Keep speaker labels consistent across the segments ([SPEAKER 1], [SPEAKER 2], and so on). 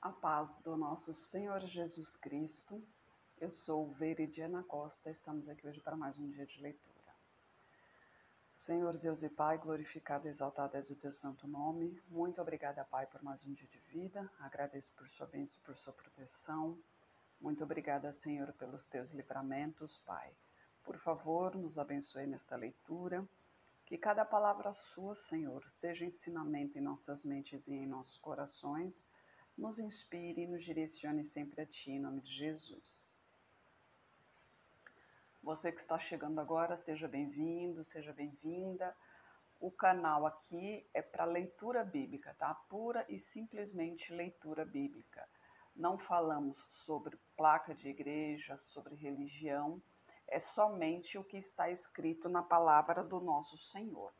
[SPEAKER 1] A paz do nosso Senhor Jesus Cristo. Eu sou Veridiana Costa, estamos aqui hoje para mais um dia de leitura. Senhor Deus e Pai, glorificado e exaltado és o teu santo nome. Muito obrigada, Pai, por mais um dia de vida. Agradeço por sua bênção, por sua proteção. Muito obrigada, Senhor, pelos teus livramentos, Pai. Por favor, nos abençoe nesta leitura. Que cada palavra sua, Senhor, seja ensinamento em nossas mentes e em nossos corações, nos inspire e nos direcione sempre a Ti, em nome de Jesus. Você que está chegando agora, seja bem-vindo, seja bem-vinda. O canal aqui é para leitura bíblica, tá? Pura e simplesmente leitura bíblica. Não falamos sobre placa de igreja, sobre religião, é somente o que está escrito na palavra do nosso Senhor.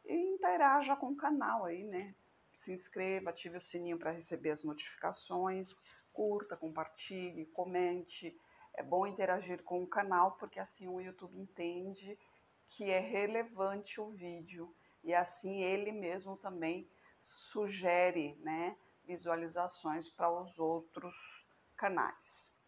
[SPEAKER 1] E interaja com o canal aí, né? Se inscreva, ative o sininho para receber as notificações, curta, compartilhe, comente. É bom interagir com o canal porque assim o YouTube entende que é relevante o vídeo e assim ele mesmo também sugere, né, visualizações para os outros canais.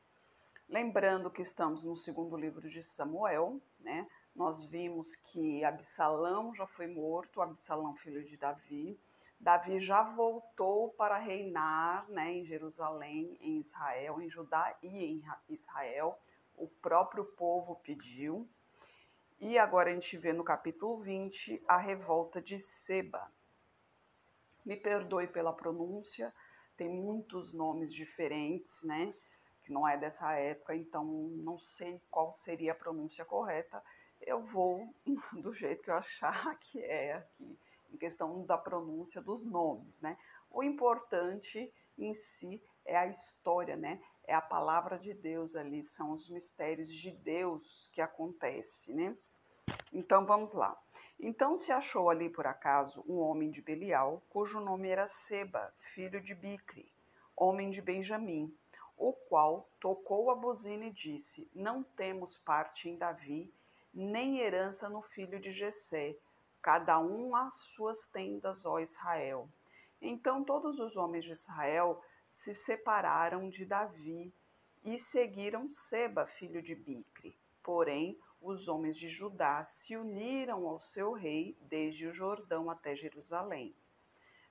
[SPEAKER 1] Lembrando que estamos no segundo livro de Samuel, né? Nós vimos que Absalão já foi morto, Absalão filho de Davi. Davi já voltou para reinar, né, em Jerusalém, em Israel, em Judá e em Israel. O próprio povo pediu. E agora a gente vê no capítulo 20 a revolta de Seba. Me perdoe pela pronúncia, tem muitos nomes diferentes, né? Que não é dessa época, então não sei qual seria a pronúncia correta. Eu vou do jeito que eu achar que é aqui, em questão da pronúncia dos nomes, né? O importante em si é a história, né? É a palavra de Deus ali, são os mistérios de Deus que acontecem, né? Então vamos lá. Então se achou ali por acaso um homem de Belial, cujo nome era Seba, filho de Bicri, homem de Benjamim, o qual tocou a buzina e disse: Não temos parte em Davi, nem herança no filho de Jessé, cada um às suas tendas, ó Israel. Então todos os homens de Israel se separaram de Davi e seguiram Seba, filho de Bicri. Porém, os homens de Judá se uniram ao seu rei desde o Jordão até Jerusalém.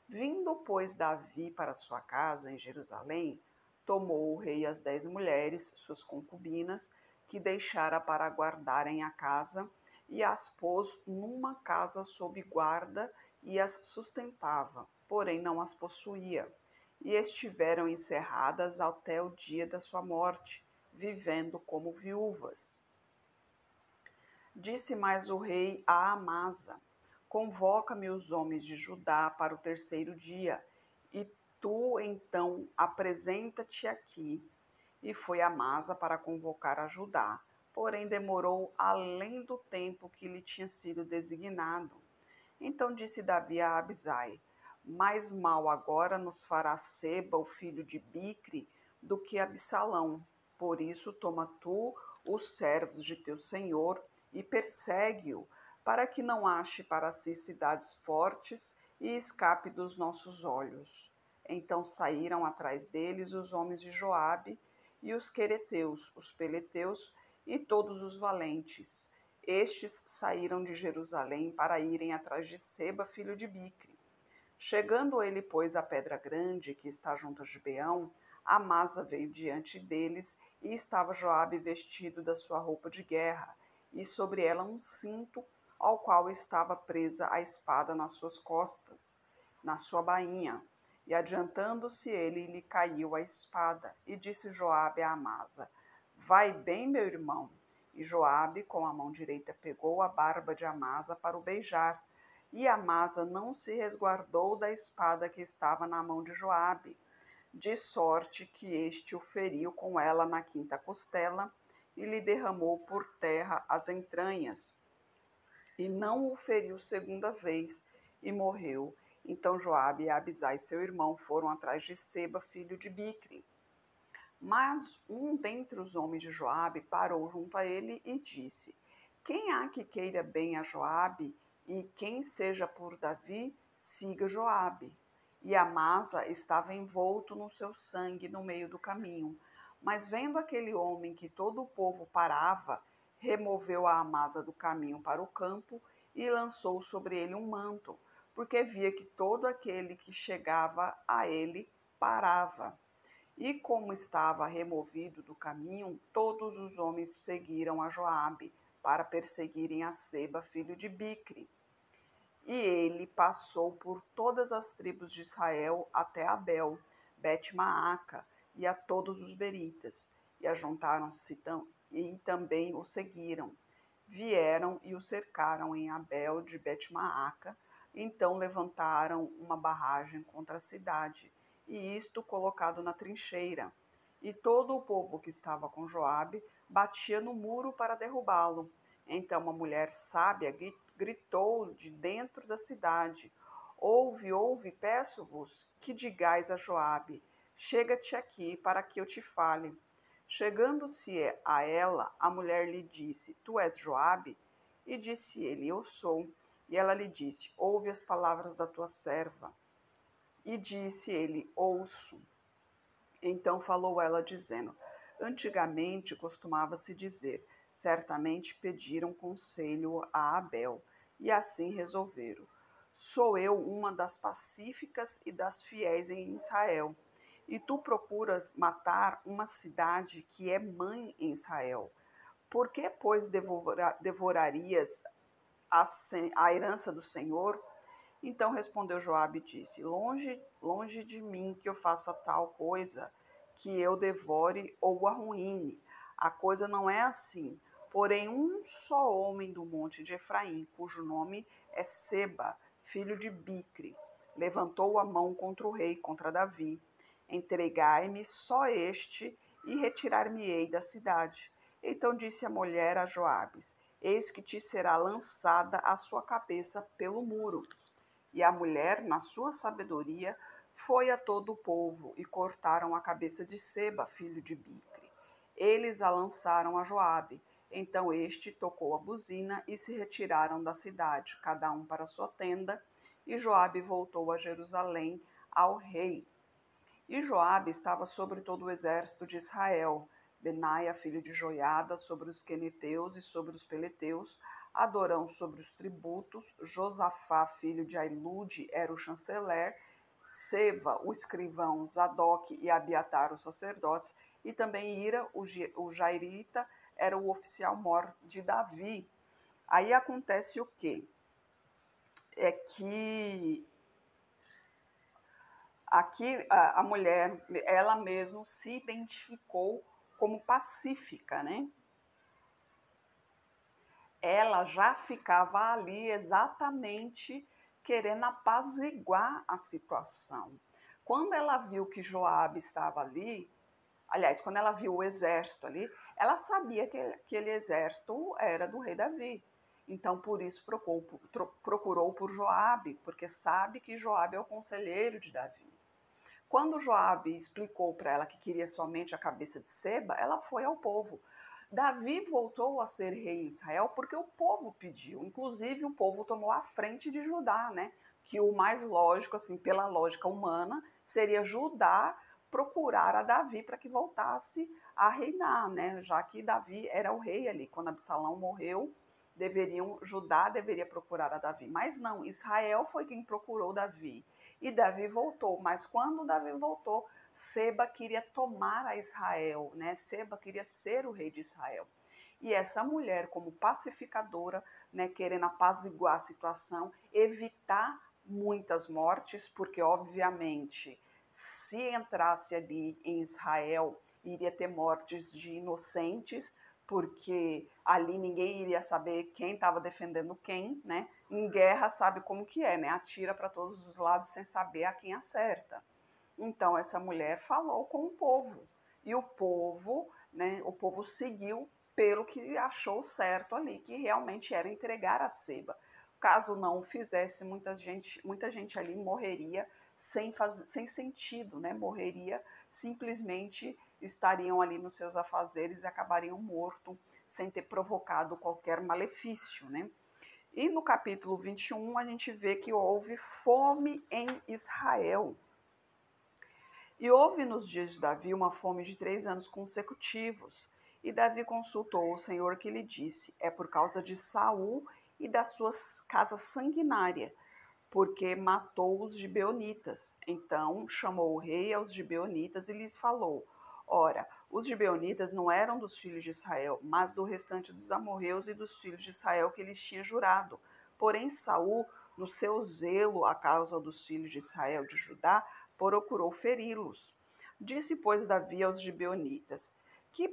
[SPEAKER 1] Vindo, pois, Davi para sua casa em Jerusalém, tomou o rei as 10 mulheres, suas concubinas, que deixara para guardarem a casa, e as pôs numa casa sob guarda e as sustentava, porém não as possuía. E estiveram encerradas até o dia da sua morte, vivendo como viúvas. Disse mais o rei a Amasa: Convoca-me os homens de Judá para o terceiro dia, e tu então apresenta-te aqui. E foi Amasa para convocar a Judá, porém demorou além do tempo que lhe tinha sido designado. Então disse Davi a Abisai: Mais mal agora nos fará Seba, o filho de Bicri, do que Absalão. Por isso toma tu os servos de teu senhor e persegue-o, para que não ache para si cidades fortes e escape dos nossos olhos. Então saíram atrás deles os homens de Joabe e os quereteus, os peleteus e todos os valentes. Estes saíram de Jerusalém para irem atrás de Seba, filho de Bicri. Chegando ele, pois, à pedra grande que está junto a Gibeão, Amasa veio diante deles e estava Joabe vestido da sua roupa de guerra, e sobre ela um cinto, ao qual estava presa a espada nas suas costas, na sua bainha. E adiantando-se ele, lhe caiu a espada, e disse Joabe a Amasa: Vai bem, meu irmão. E Joabe, com a mão direita, pegou a barba de Amasa para o beijar. E Amasa não se resguardou da espada que estava na mão de Joabe, de sorte que este o feriu com ela na quinta costela, e lhe derramou por terra as entranhas, e não o feriu segunda vez, e morreu. Então Joabe e Abisai, seu irmão, foram atrás de Seba, filho de Bicri. Mas um dentre os homens de Joabe parou junto a ele e disse: Quem há que queira bem a Joabe, e quem seja por Davi, siga Joabe. e Amasa estava envolto no seu sangue no meio do caminho. Mas vendo aquele homem que todo o povo parava, removeu a Amasa do caminho para o campo e lançou sobre ele um manto, porque via que todo aquele que chegava a ele parava. E como estava removido do caminho, todos os homens seguiram a Joabe para perseguirem a Seba, filho de Bicre. E ele passou por todas as tribos de Israel até Abel, Bet-Maaca e a todos os beritas, e ajuntaram-se e também o seguiram. Vieram e o cercaram em Abel de Bet-Maaca, então levantaram uma barragem contra a cidade, e isto colocado na trincheira. E todo o povo que estava com Joabe batia no muro para derrubá-lo. Então uma mulher sábia gritou de dentro da cidade: Ouve, ouve, peço-vos que digais a Joabe: chega-te aqui para que eu te fale. Chegando-se a ela, a mulher lhe disse: Tu és Joabe? E disse ele: Eu sou. E ela lhe disse: Ouve as palavras da tua serva. E disse ele: Ouço. Então falou ela, dizendo: Antigamente costumava-se dizer: Certamente pediram conselho a Abel, e assim resolveram. Sou eu uma das pacíficas e das fiéis em Israel, e tu procuras matar uma cidade que é mãe em Israel. Por que, pois, devorarias a herança do Senhor? Então respondeu Joabe e disse: longe de mim que eu faça tal coisa, que eu devore ou arruíne. A coisa não é assim. Porém, um só homem do monte de Efraim, cujo nome é Seba, filho de Bicre, levantou a mão contra o rei, contra Davi. Entregai-me só este e retirar-me-ei da cidade. Então disse a mulher a Joabes: Eis que te será lançada a sua cabeça pelo muro. E a mulher, na sua sabedoria, foi a todo o povo e cortaram a cabeça de Seba, filho de Bicre. Eles a lançaram a Joabe. Então este tocou a buzina e se retiraram da cidade, cada um para sua tenda, e Joabe voltou a Jerusalém ao rei. E Joabe estava sobre todo o exército de Israel, Benaia, filho de Joiada, sobre os queneteus e sobre os peleteus, Adorão sobre os tributos, Josafá, filho de Ailude, era o chanceler, Seva, o escrivão, Zadok e Abiatar, os sacerdotes, e também Ira, o jairita, era o oficial mor de Davi. Aí acontece o quê? É que aqui a mulher, ela mesma se identificou como pacífica, né? Ela já ficava ali exatamente querendo apaziguar a situação. Quando ela viu que Joabe estava ali, aliás, quando ela viu o exército ali, ela sabia que aquele exército era do rei Davi. Então, por isso, procurou por Joabe, porque sabe que Joabe é o conselheiro de Davi. Quando Joabe explicou para ela que queria somente a cabeça de Seba, ela foi ao povo. Davi voltou a ser rei em Israel porque o povo pediu. Inclusive, o povo tomou a frente de Judá, né? Que o mais lógico, assim, pela lógica humana, seria Judá procurar a Davi para que voltasse a reinar, né? Já que Davi era o rei ali. Quando Absalão morreu, Judá deveria procurar a Davi. Mas não, Israel foi quem procurou Davi. E Davi voltou. Mas quando Davi voltou, Seba queria tomar a Israel, né? Seba queria ser o rei de Israel. E essa mulher, como pacificadora, né, querendo apaziguar a situação, evitar muitas mortes, porque obviamente se entrasse ali em Israel, iria ter mortes de inocentes, porque ali ninguém iria saber quem estava defendendo quem, né? Em guerra sabe como que é, né? Atira para todos os lados sem saber a quem acerta. Então essa mulher falou com o povo e o povo seguiu pelo que achou certo ali, que realmente era entregar a Seba. Caso não o fizesse, muita gente ali morreria sem sentido, né? Morreria simplesmente estariam ali nos seus afazeres e acabariam mortos sem ter provocado qualquer malefício, né? E no capítulo 21 a gente vê que houve fome em Israel. E houve nos dias de Davi uma fome de 3 anos consecutivos. E Davi consultou o Senhor, que lhe disse: é por causa de Saul e da sua casa sanguinária, porque matou os gibeonitas. Então chamou o rei aos gibeonitas e lhes falou: ora, os gibeonitas não eram dos filhos de Israel, mas do restante dos amorreus e dos filhos de Israel que lhes tinha jurado. Porém Saul, no seu zelo à causa dos filhos de Israel de Judá, procurou feri-los. Disse, pois, Davi aos gibeonitas: que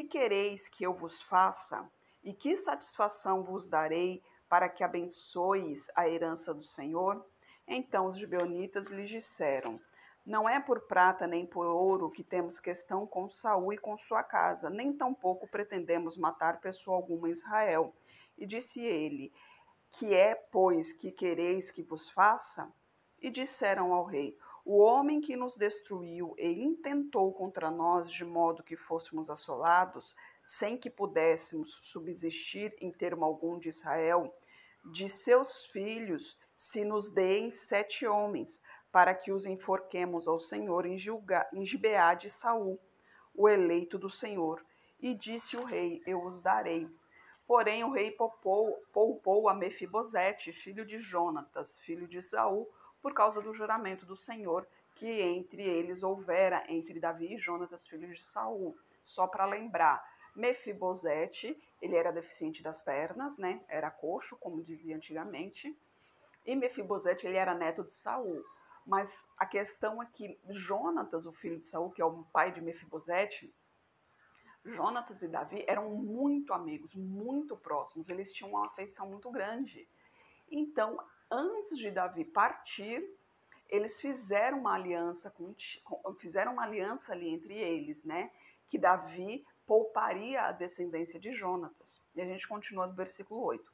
[SPEAKER 1] quereis que eu vos faça? E que satisfação vos darei para que abençoeis a herança do Senhor? Então os gibeonitas lhes disseram: não é por prata nem por ouro que temos questão com Saul e com sua casa, nem tampouco pretendemos matar pessoa alguma em Israel. E disse ele: que é, pois, que quereis que vos faça? E disseram ao rei: o homem que nos destruiu e intentou contra nós de modo que fôssemos assolados, sem que pudéssemos subsistir em termo algum de Israel, de seus filhos se nos deem 7 homens, para que os enforquemos ao Senhor em Gibeá de Saul, o eleito do Senhor. E disse o rei: eu os darei. Porém o rei poupou a Mefibosete, filho de Jonatas, filho de Saul, por causa do juramento do Senhor que entre eles houvera entre Davi e Jonatas, filho de Saul. Só para lembrar, Mefibosete, ele era deficiente das pernas, né? Era coxo, como dizia antigamente. E Mefibosete, ele era neto de Saul. Mas a questão é que Jonatas, o filho de Saul, que é o pai de Mefibosete, Jonatas e Davi eram muito amigos, muito próximos, eles tinham uma afeição muito grande. Então, antes de Davi partir, eles fizeram uma aliança ali entre eles, né? Que Davi pouparia a descendência de Jonatas. E a gente continua no versículo 8.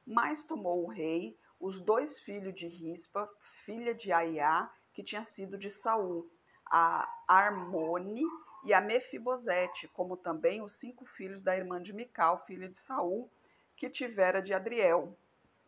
[SPEAKER 1] Mas tomou o rei os 2 filhos de Rispa, filha de Aiá, que tinha sido de Saul, a Armone e a Mefibosete, como também os 5 filhos da irmã de Mical, filha de Saul, que tivera de Adriel,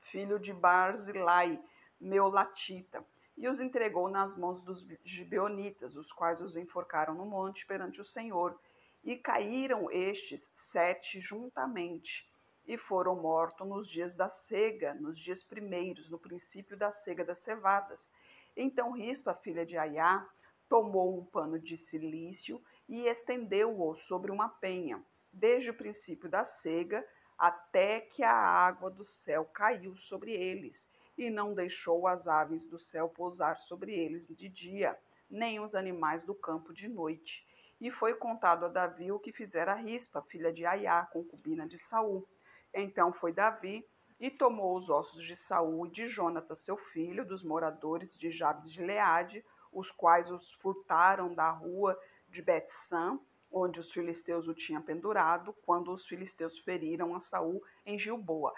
[SPEAKER 1] filho de Barzilai, Meolatita, e os entregou nas mãos dos gibeonitas, os quais os enforcaram no monte perante o Senhor. E caíram estes 7 juntamente, e foram mortos nos dias da cega, nos dias primeiros, no princípio da cega das cevadas. Então Rispa, filha de Aiá, tomou um pano de cilício e estendeu-o sobre uma penha, desde o princípio da cega até que a água do céu caiu sobre eles, e não deixou as aves do céu pousar sobre eles de dia, nem os animais do campo de noite. E foi contado a Davi o que fizera Rispa, filha de Aiá, concubina de Saul. Então foi Davi e tomou os ossos de Saul e de Jonatas, seu filho, dos moradores de Jabes de Leade, os quais os furtaram da rua de Bet-San, onde os filisteus o tinham pendurado, quando os filisteus feriram a Saul em Gilboa.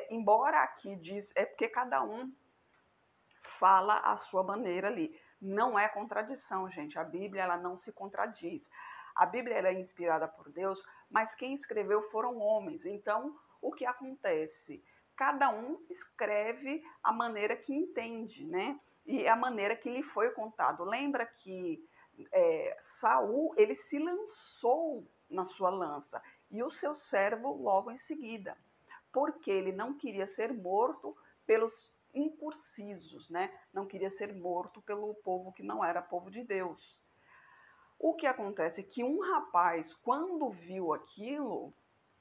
[SPEAKER 1] Embora aqui diz, é porque cada um fala a sua maneira ali. Não é contradição, gente. A Bíblia, ela não se contradiz. A Bíblia, ela é inspirada por Deus, mas quem escreveu foram homens. Então, o que acontece? Cada um escreve a maneira que entende, né? E a maneira que lhe foi contado. Lembra que Saul, ele se lançou na sua lança e o seu servo logo em seguida, porque ele não queria ser morto pelos incursisos, né? Não queria ser morto pelo povo que não era povo de Deus. O que acontece é que um rapaz, quando viu aquilo,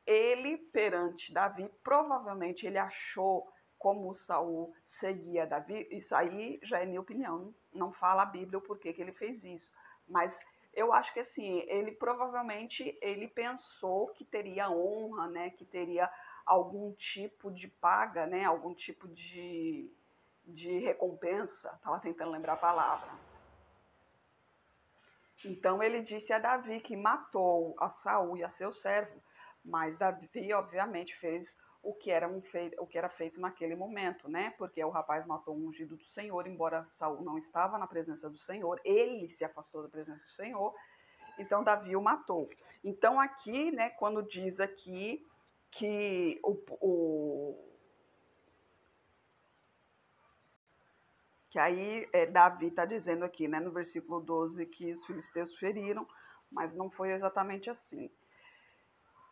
[SPEAKER 1] ele perante Davi, provavelmente ele achou como Saul seguia Davi. Isso aí já é minha opinião, não fala a Bíblia o porquê que ele fez isso, mas eu acho que assim, ele provavelmente ele pensou que teria honra, né, que teria algum tipo de paga, né, algum tipo de recompensa, estava tentando lembrar a palavra. Então ele disse a Davi que matou a Saul e a seu servo, mas Davi obviamente fez o que era feito naquele momento, né? Porque o rapaz matou um ungido do Senhor, embora Saul não estava na presença do Senhor, ele se afastou da presença do Senhor, então Davi o matou. Então aqui, né, quando diz aqui que Que aí Davi está dizendo aqui, né, no versículo 12, que os filisteus feriram, mas não foi exatamente assim.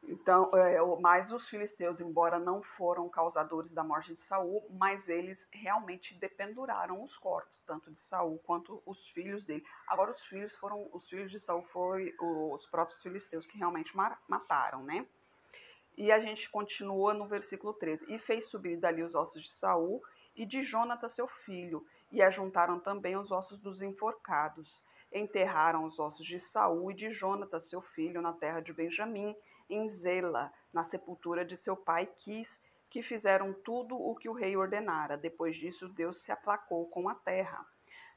[SPEAKER 1] Então, mas os filisteus, embora não foram causadores da morte de Saul, mas eles realmente dependuraram os corpos, tanto de Saul quanto os filhos dele. Agora, os filhos de Saul foi os próprios filisteus que realmente mataram, né? E a gente continua no versículo 13. E fez subir dali os ossos de Saul e de Jonatas seu filho, e ajuntaram também os ossos dos enforcados. Enterraram os ossos de Saul e de Jonatas seu filho na terra de Benjamim, em Zela, na sepultura de seu pai Quis, que fizeram tudo o que o rei ordenara. Depois disso, Deus se aplacou com a terra.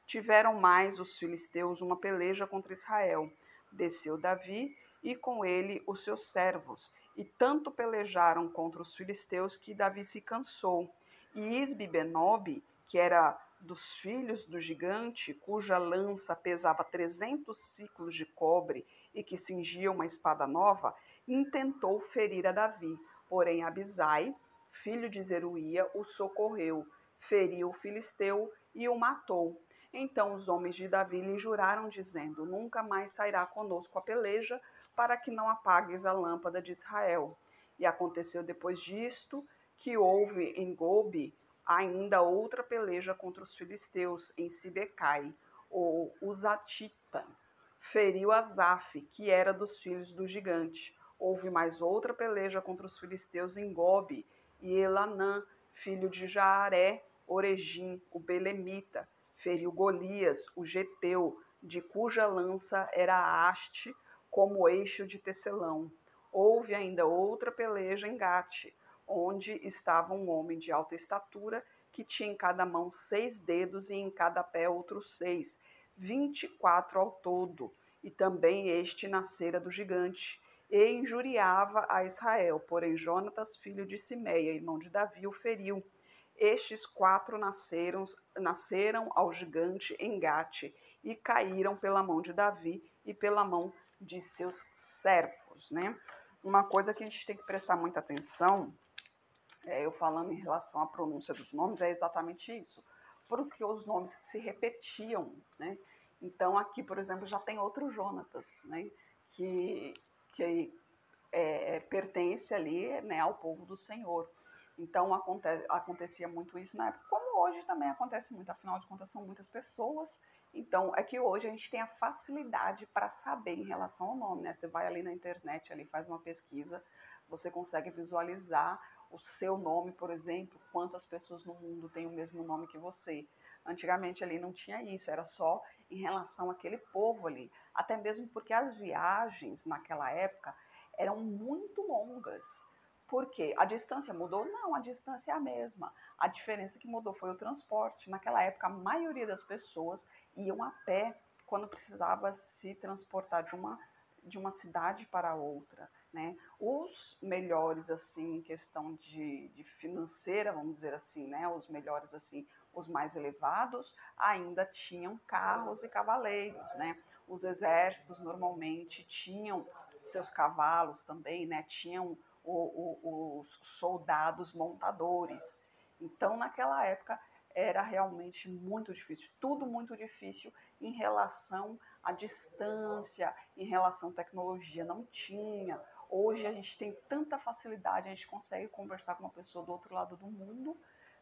[SPEAKER 1] Tiveram mais os filisteus uma peleja contra Israel. Desceu Davi e com ele os seus servos, e tanto pelejaram contra os filisteus que Davi se cansou. E Isbi-Benob, que era dos filhos do gigante, cuja lança pesava 300 ciclos de cobre e que cingia uma espada nova, intentou ferir a Davi. Porém Abisai, filho de Zeruía, o socorreu, feriu o filisteu e o matou. Então os homens de Davi lhe juraram, dizendo: nunca mais sairá conosco a peleja, para que não apagues a lâmpada de Israel. E aconteceu depois disto que houve em Gobe ainda outra peleja contra os filisteus, em Sibecai. O Uzatita feriu Asaf, que era dos filhos do gigante. Houve mais outra peleja contra os filisteus em Gobe, e Elanã, filho de Jaaré, Orejim, o belemita, feriu Golias, o geteu, de cuja lança era a haste, como eixo de tecelão. Houve ainda outra peleja em Gate, onde estava um homem de alta estatura, que tinha em cada mão 6 dedos e em cada pé outros 6, 24 ao todo. E também este nascera do gigante, e injuriava a Israel. Porém Jonatas, filho de Simeia, irmão de Davi, o feriu. Estes 4 nasceram ao gigante em Gate, e caíram pela mão de Davi e pela mão de seus servos, né? Uma coisa que a gente tem que prestar muita atenção, eu falando em relação à pronúncia dos nomes, é exatamente isso, porque os nomes se repetiam, né? Então aqui, por exemplo, já tem outro Jonatas, né? Que pertence ali, né, ao povo do Senhor. Então acontecia muito isso na época, como hoje também acontece muito, afinal de contas são muitas pessoas. Então é que hoje a gente tem a facilidade para saber em relação ao nome, né? Você vai ali na internet, ali faz uma pesquisa, você consegue visualizar o seu nome, por exemplo, quantas pessoas no mundo têm o mesmo nome que você. Antigamente ali não tinha isso, era só em relação àquele povo ali. Até mesmo porque as viagens naquela época eram muito longas. Por quê? A distância mudou? Não, a distância é a mesma. A diferença que mudou foi o transporte. Naquela época, a maioria das pessoas iam a pé quando precisava se transportar de uma cidade para outra, né? Os melhores, assim, em questão de financeira, vamos dizer assim, né? Os melhores, assim, os mais elevados, ainda tinham carros e cavaleiros, né? Os exércitos normalmente tinham seus cavalos também, né? Tinham os soldados montadores. Então, naquela época, era realmente muito difícil, tudo muito difícil em relação à distância, em relação à tecnologia, não tinha. Hoje a gente tem tanta facilidade, a gente consegue conversar com uma pessoa do outro lado do mundo,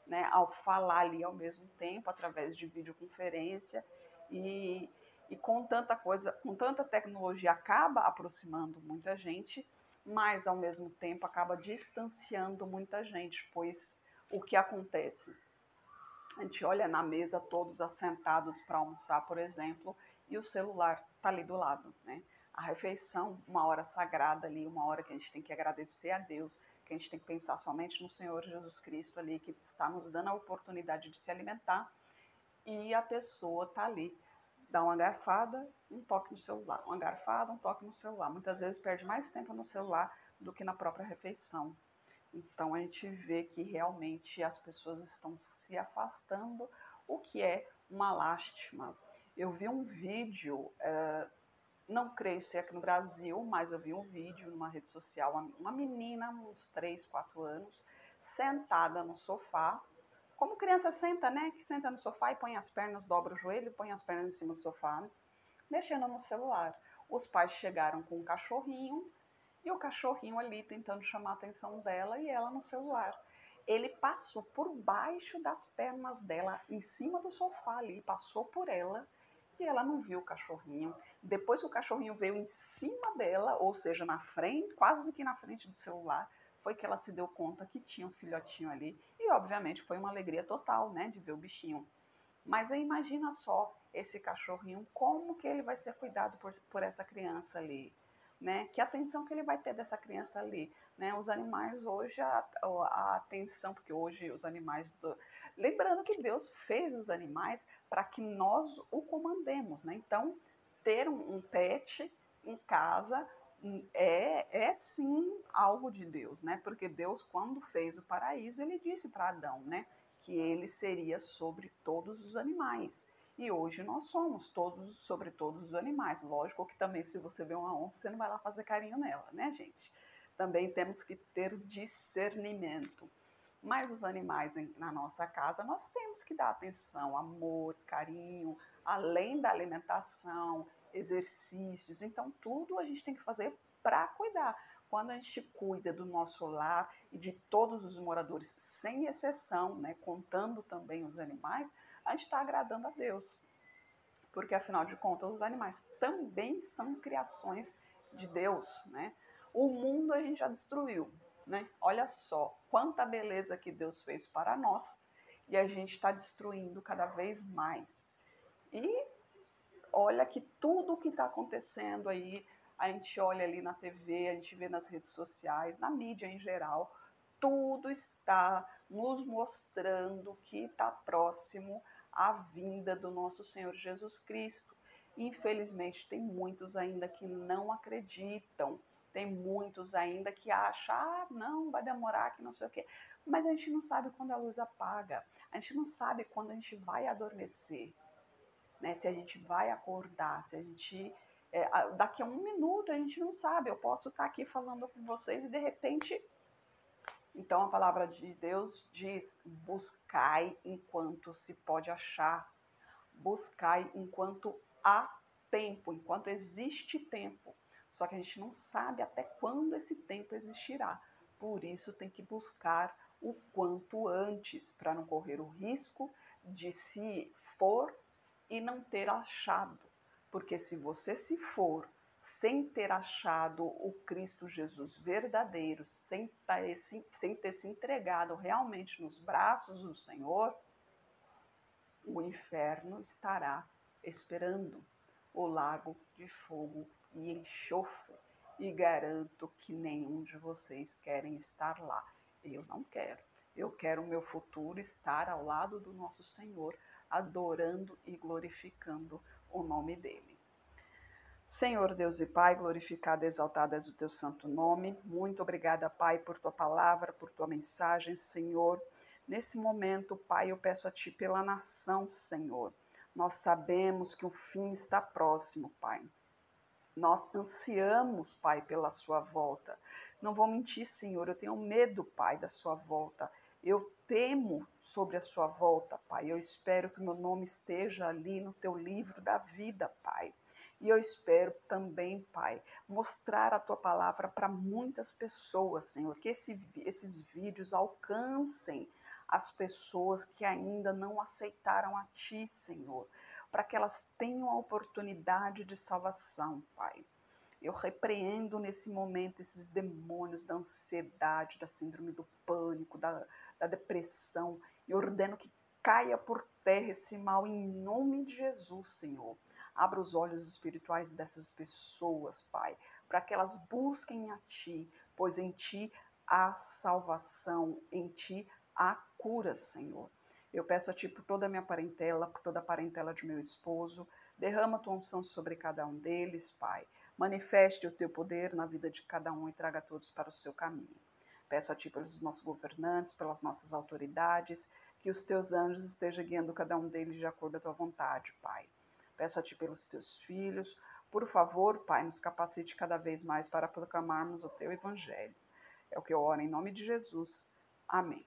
[SPEAKER 1] né, ao falar ali ao mesmo tempo, através de videoconferência, e com tanta coisa, com tanta tecnologia, acaba aproximando muita gente, mas ao mesmo tempo acaba distanciando muita gente, pois o que acontece? A gente olha na mesa todos assentados para almoçar, por exemplo, e o celular está ali do lado, né? A refeição, uma hora sagrada ali, uma hora que a gente tem que agradecer a Deus, que a gente tem que pensar somente no Senhor Jesus Cristo ali, que está nos dando a oportunidade de se alimentar, e a pessoa está ali, dá uma garfada, um toque no celular, uma garfada, um toque no celular. Muitas vezes perde mais tempo no celular do que na própria refeição. Então a gente vê que realmente as pessoas estão se afastando, o que é uma lástima. Eu vi um vídeo, não creio ser aqui no Brasil, mas eu vi um vídeo numa rede social, uma menina, uns 3, 4 anos, sentada no sofá, como criança senta, né? Que senta no sofá e põe as pernas, dobra o joelho, põe as pernas em cima do sofá, né? Mexendo no celular. Os pais chegaram com um cachorrinho e o cachorrinho ali tentando chamar a atenção dela e ela no celular. Ele passou por baixo das pernas dela, em cima do sofá ali, passou por ela e ela não viu o cachorrinho. Depois que o cachorrinho veio em cima dela, ou seja, na frente, quase que na frente do celular, foi que ela se deu conta que tinha um filhotinho ali. E obviamente foi uma alegria total, né, de ver o bichinho. Mas aí imagina só esse cachorrinho, como que ele vai ser cuidado por essa criança ali, né? Que atenção que ele vai ter dessa criança ali, né? Os animais hoje, a atenção, porque hoje os animais... Lembrando que Deus fez os animais para que nós o comandemos, né? Então, ter um pet em casa é sim algo de Deus, né? Porque Deus, quando fez o paraíso, ele disse para Adão, né? Que ele seria sobre todos os animais. E hoje nós somos todos sobre todos os animais. Lógico que também, se você vê uma onça, você não vai lá fazer carinho nela, né, gente? Também temos que ter discernimento. Mas os animais na nossa casa, nós temos que dar atenção, amor, carinho, além da alimentação, exercícios. Então, tudo a gente tem que fazer para cuidar. Quando a gente cuida do nosso lar e de todos os moradores, sem exceção, né, contando também os animais, a gente está agradando a Deus. Porque, afinal de contas, os animais também são criações de Deus, né? O mundo a gente já destruiu, né? Olha só quanta beleza que Deus fez para nós e a gente está destruindo cada vez mais. E olha que tudo o que está acontecendo aí, a gente olha ali na TV, a gente vê nas redes sociais, na mídia em geral, tudo está nos mostrando que está próximo à vinda do nosso Senhor Jesus Cristo. Infelizmente, tem muitos ainda que não acreditam, tem muitos ainda que acham, não, vai demorar, que não sei o quê. Mas a gente não sabe quando a luz apaga, a gente não sabe quando a gente vai adormecer, né? Se a gente vai acordar, se a gente... daqui a um minuto a gente não sabe, eu posso estar aqui falando com vocês e de repente... Então a palavra de Deus diz, buscai enquanto se pode achar, buscai enquanto há tempo, enquanto existe tempo. Só que a gente não sabe até quando esse tempo existirá. Por isso tem que buscar o quanto antes, para não correr o risco de se for e não ter achado. Porque se você se for sem ter achado o Cristo Jesus verdadeiro, sem ter se entregado realmente nos braços do Senhor, o inferno estará esperando, o lago de fogo e enxofre, e garanto que nenhum de vocês querem estar lá. Eu não quero. Eu quero o meu futuro estar ao lado do nosso Senhor, adorando e glorificando o nome dele. Senhor Deus e Pai, glorificado e exaltado és o teu santo nome. Muito obrigada, Pai, por tua palavra, por tua mensagem, Senhor. Nesse momento, Pai, eu peço a Ti pela nação, Senhor. Nós sabemos que o fim está próximo, Pai. Nós ansiamos, Pai, pela sua volta. Não vou mentir, Senhor, eu tenho medo, Pai, da sua volta. Eu temo sobre a sua volta, Pai. Eu espero que o meu nome esteja ali no teu livro da vida, Pai. E eu espero também, Pai, mostrar a tua palavra para muitas pessoas, Senhor, que esses vídeos alcancem as pessoas que ainda não aceitaram a Ti, Senhor, para que elas tenham a oportunidade de salvação, Pai. Eu repreendo nesse momento esses demônios da ansiedade, da síndrome do pânico, da depressão, e ordeno que caia por terra esse mal em nome de Jesus, Senhor. Abra os olhos espirituais dessas pessoas, Pai, para que elas busquem a Ti, pois em Ti há salvação, em Ti há cura, Senhor. Eu peço a Ti por toda a minha parentela, por toda a parentela de meu esposo, derrama a Tua unção sobre cada um deles, Pai. Manifeste o Teu poder na vida de cada um e traga todos para o Seu caminho. Peço a Ti pelos nossos governantes, pelas nossas autoridades, que os Teus anjos estejam guiando cada um deles de acordo com a Tua vontade, Pai. Peço a Ti pelos Teus filhos. Por favor, Pai, nos capacite cada vez mais para proclamarmos o Teu Evangelho. É o que eu oro em nome de Jesus. Amém.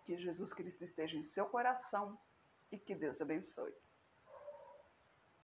[SPEAKER 1] Que Jesus Cristo esteja em seu coração e que Deus abençoe.